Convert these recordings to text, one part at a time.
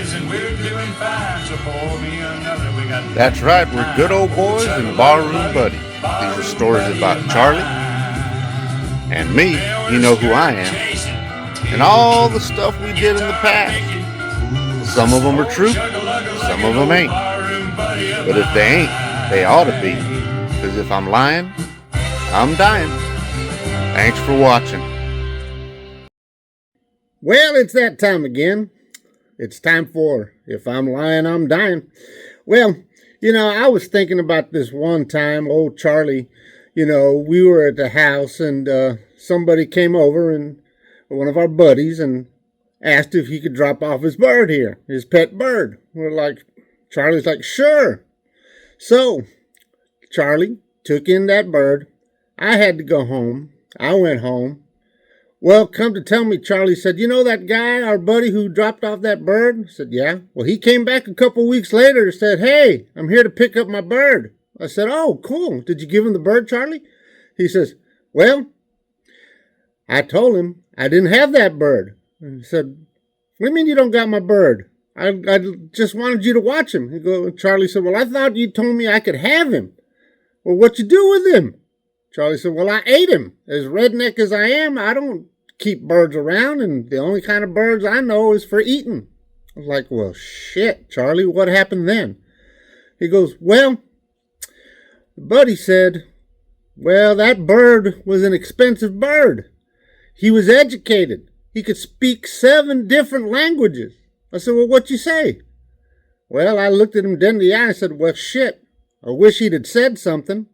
boys and we're doing fine, so pour me another. We got That's right, we're good old boys and barroom buddies. These are stories about Charlie and me. You know who I am. And all the stuff we did in the past. Some of them are true, some of them ain't. But if they ain't, they ought to be. Because if I'm lying, I'm dying. Thanks for watching. Well, it's that time again. It's time for If I'm Lying, I'm Dying. Well, I was thinking about this one time, old Charlie, we were at the house and somebody came over, and one of our buddies, and asked if he could drop off his bird here, his pet bird. Charlie's like, sure. So, Charlie took in that bird. I had to go home. I went home. Well, come to tell me, Charlie said, you know that guy, our buddy who dropped off that bird? I said, yeah. Well, he came back a couple weeks later and said, hey, I'm here to pick up my bird. I said, oh, cool. Did you give him the bird, Charlie? He says, well, I told him I didn't have that bird. And he said, what do you mean you don't got my bird? I just wanted you to watch him. Charlie said, well, I thought you told me I could have him. Well, what you do with him? Charlie said, well, I ate him. As redneck as I am, I don't keep birds around, and the only kind of birds I know is for eating. I was like, well, shit, Charlie, what happened then? He goes, well, the buddy said, well, that bird was an expensive bird. He was educated. He could speak 7 different languages. I said, well, what'd you say? Well, I looked at him dead in the eye and said, well, shit, I wish he'd have said something.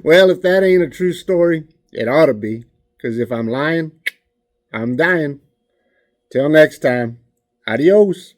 Well, if that ain't a true story, it ought to be. Because if I'm lying, I'm dying. Till next time, adios.